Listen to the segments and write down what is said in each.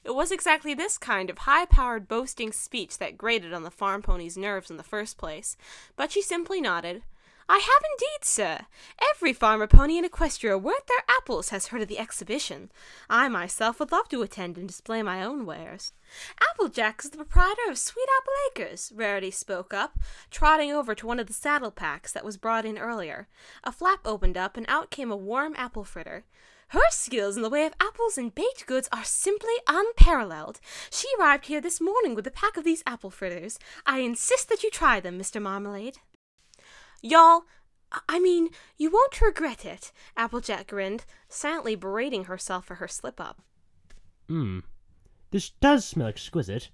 It was exactly this kind of high-powered boasting speech that grated on the farm pony's nerves in the first place, but she simply nodded. "I have indeed, sir. Every farmer pony in Equestria worth their apples has heard of the exhibition. I myself would love to attend and display my own wares." "Applejack is the proprietor of Sweet Apple Acres," Rarity spoke up, trotting over to one of the saddle packs that was brought in earlier. A flap opened up, and out came a warm apple fritter. "Her skills in the way of apples and baked goods are simply unparalleled. She arrived here this morning with a pack of these apple fritters. I insist that you try them, Mr. Marmalade." "Y'all, you won't regret it," Applejack grinned, silently berating herself for her slip-up. This does smell exquisite."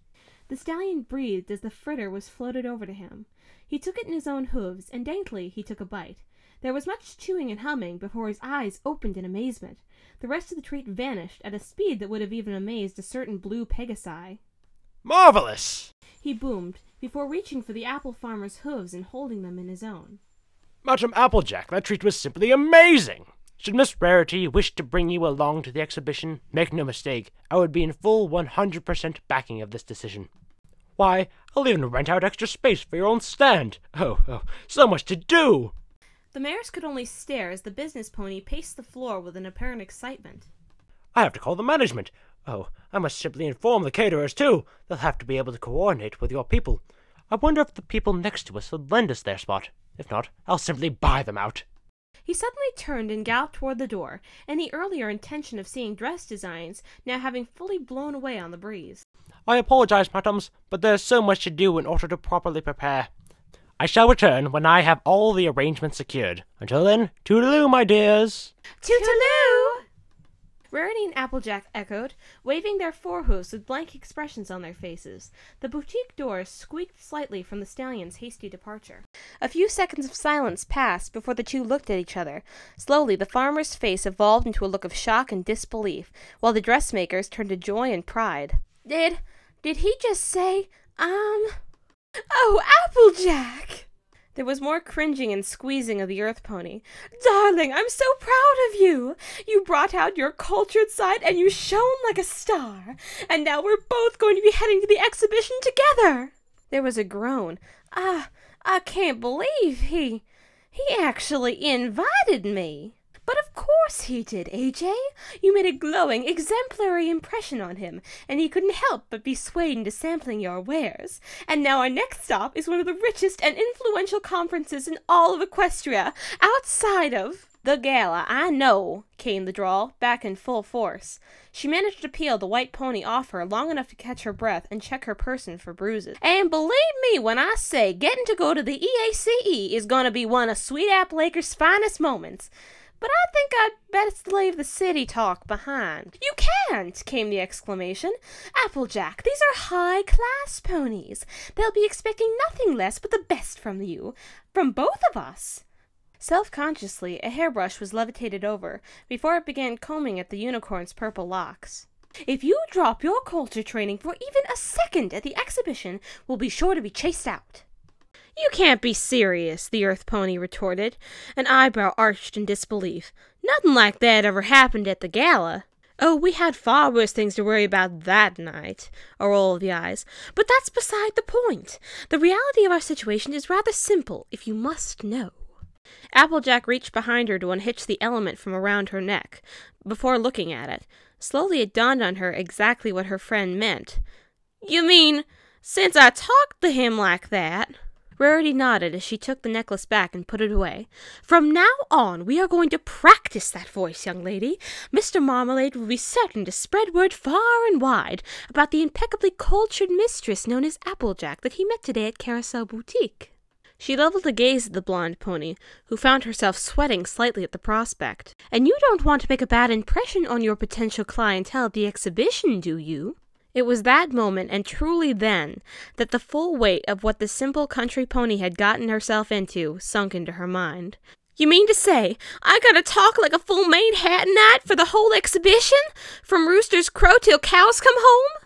The stallion breathed as the fritter was floated over to him. He took it in his own hooves, and daintily he took a bite. There was much chewing and humming before his eyes opened in amazement. The rest of the treat vanished at a speed that would have even amazed a certain blue Pegasi. "Marvelous!" he boomed, before reaching for the apple farmer's hooves and holding them in his own. "Madam Applejack, that treat was simply amazing! Should Miss Rarity wish to bring you along to the exhibition, make no mistake, I would be in full 100% backing of this decision. Why, I'll even rent out extra space for your own stand. Oh, so much to do!" The mares could only stare as the business pony paced the floor with an apparent excitement. "I have to call the management. Oh, I must simply inform the caterers, too. They'll have to be able to coordinate with your people. I wonder if the people next to us will lend us their spot. If not, I'll simply buy them out." He suddenly turned and galloped toward the door, any earlier intention of seeing dress designs now having fully blown away on the breeze. "I apologize, madams, but there's so much to do in order to properly prepare. I shall return when I have all the arrangements secured. Until then, toodaloo, my dears." "Toodaloo!" Rarity and Applejack echoed, waving their forehoofs with blank expressions on their faces. The boutique doors squeaked slightly from the stallion's hasty departure. A few seconds of silence passed before the two looked at each other. Slowly, the farmer's face evolved into a look of shock and disbelief, while the dressmakers turned to joy and pride. Did he just say, "Oh, Applejack!" There was more cringing and squeezing of the earth pony. "Darling, I'm so proud of you! You brought out your cultured side and you shone like a star. And now we're both going to be heading to the exhibition together!" There was a groan. I can't believe he actually invited me." "But of course he did, AJ. You made a glowing, exemplary impression on him, and he couldn't help but be swayed into sampling your wares. And now our next stop is one of the richest and influential conferences in all of Equestria, outside of—" "The gala, I know," came the drawl, back in full force. She managed to peel the white pony off her long enough to catch her breath and check her person for bruises. "And believe me when I say getting to go to the EACE is going to be one of Sweet Apple Acres' finest moments. But I think I'd best leave the city talk behind." "You can't!" came the exclamation. "Applejack, these are high-class ponies. They'll be expecting nothing less but the best from you. From both of us." Self-consciously, a hairbrush was levitated over, before it began combing at the unicorn's purple locks. "If you drop your culture training for even a second at the exhibition, we'll be sure to be chased out." "You can't be serious," the earth pony retorted, an eyebrow arched in disbelief. "Nothing like that ever happened at the gala." "Oh, we had far worse things to worry about that night," a roll of the eyes. "But that's beside the point. The reality of our situation is rather simple, if you must know." Applejack reached behind her to unhitch the element from around her neck, before looking at it. Slowly it dawned on her exactly what her friend meant. "You mean, since I talked to him like that—" Rarity nodded as she took the necklace back and put it away. "From now on, we are going to practice that voice, young lady. Mr. Marmalade will be certain to spread word far and wide about the impeccably cultured mistress known as Applejack that he met today at Carousel Boutique." She leveled a gaze at the blonde pony, who found herself sweating slightly at the prospect. "And you don't want to make a bad impression on your potential clientele at the exhibition, do you?" It was that moment, and truly then, that the full weight of what the simple country pony had gotten herself into sunk into her mind. "You mean to say I gotta talk like a full Manehattenite for the whole exhibition? From rooster's crow till cows come home?"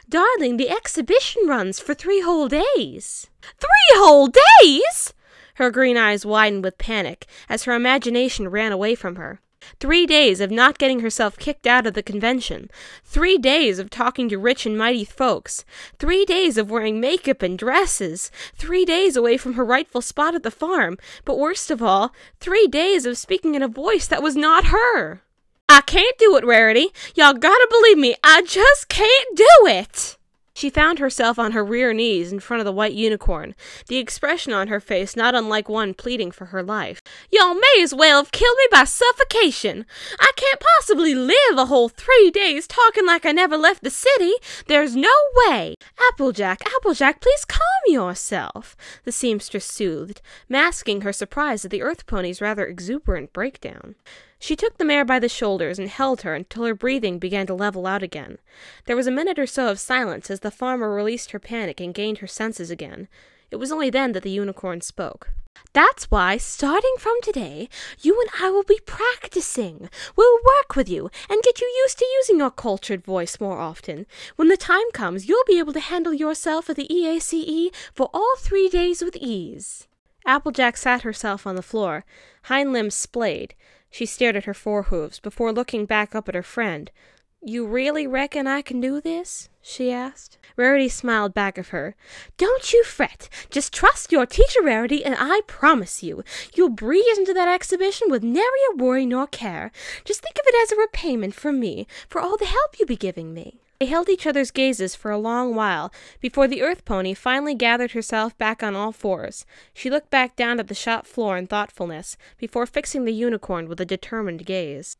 "Darling, the exhibition runs for 3 whole days." 3 whole days?" Her green eyes widened with panic as her imagination ran away from her. 3 days of not getting herself kicked out of the convention. 3 days of talking to rich and mighty folks. 3 days of wearing makeup and dresses. 3 days away from her rightful spot at the farm. But worst of all, 3 days of speaking in a voice that was not her. I can't do it, Rarity. Y'all gotta believe me. I just can't do it. She found herself on her rear knees in front of the white unicorn, the expression on her face not unlike one pleading for her life. Y'all may as well have killed me by suffocation. I can't possibly live a whole 3 days talking like I never left the city. There's no way. Applejack, please calm yourself, the seamstress soothed, masking her surprise at the earth pony's rather exuberant breakdown. She took the mare by the shoulders and held her until her breathing began to level out again. There was a minute or so of silence as the farmer released her panic and gained her senses again. It was only then that the unicorn spoke. That's why, starting from today, you and I will be practicing. We'll work with you and get you used to using your cultured voice more often. When the time comes, you'll be able to handle yourself at the EACE for all 3 days with ease. Applejack sat herself on the floor, hind limbs splayed. She stared at her forehooves before looking back up at her friend. You really reckon I can do this? She asked. Rarity smiled back at her. Don't you fret. Just trust your teacher, Rarity, and I promise you'll breeze into that exhibition with nary a worry nor care. Just think of it as a repayment from me for all the help you be giving me. They held each other's gazes for a long while before the earth pony finally gathered herself back on all fours. She looked back down at the shop floor in thoughtfulness before fixing the unicorn with a determined gaze.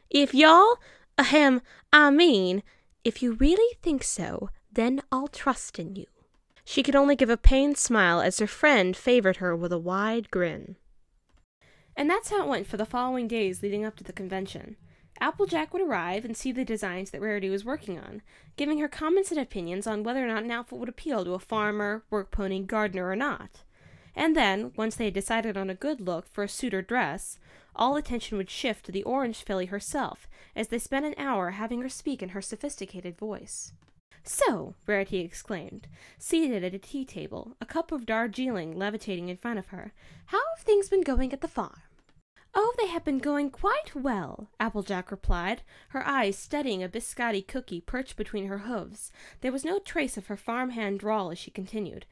If y'all, if you really think so, then I'll trust in you. She could only give a pained smile as her friend favored her with a wide grin. And that's how it went for the following days leading up to the convention. Applejack would arrive and see the designs that Rarity was working on, giving her comments and opinions on whether or not an outfit would appeal to a farmer, work pony, gardener, or not. And then, once they had decided on a good look for a suit or dress, all attention would shift to the orange filly herself, as they spent an hour having her speak in her sophisticated voice. So, Rarity exclaimed, seated at a tea table, a cup of Darjeeling levitating in front of her, how have things been going at the farm? Oh, they have been going quite well, Applejack replied, her eyes studying a biscotti cookie perched between her hooves. There was no trace of her farmhand drawl as she continued.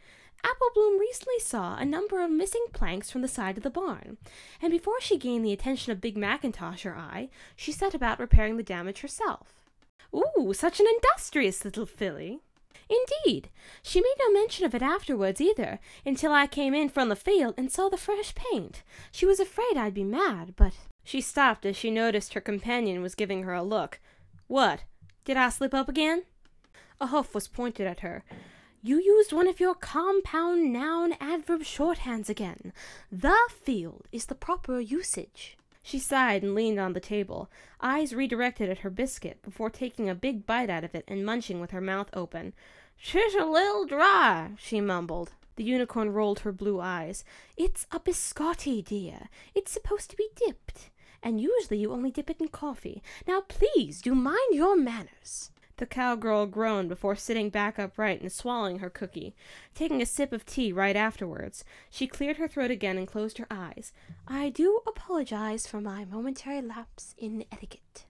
Applebloom recently saw a number of missing planks from the side of the barn, and before she gained the attention of Big Macintosh or I, she set about repairing the damage herself. Ooh, such an industrious little filly. Indeed. She made no mention of it afterwards either, until I came in from the field and saw the fresh paint. She was afraid I'd be mad, but— She stopped as she noticed her companion was giving her a look. What? Did I slip up again? A hoof was pointed at her. You used one of your compound noun adverb shorthands again. The field is the proper usage. She sighed and leaned on the table, eyes redirected at her biscuit, before taking a big bite out of it and munching with her mouth open. "'Tis a little dry," she mumbled. The unicorn rolled her blue eyes. "It's a biscotti, dear. It's supposed to be dipped. And usually you only dip it in coffee. Now please, do mind your manners." The cowgirl groaned before sitting back upright and swallowing her cookie, taking a sip of tea right afterwards. She cleared her throat again and closed her eyes. "I do apologize for my momentary lapse in etiquette."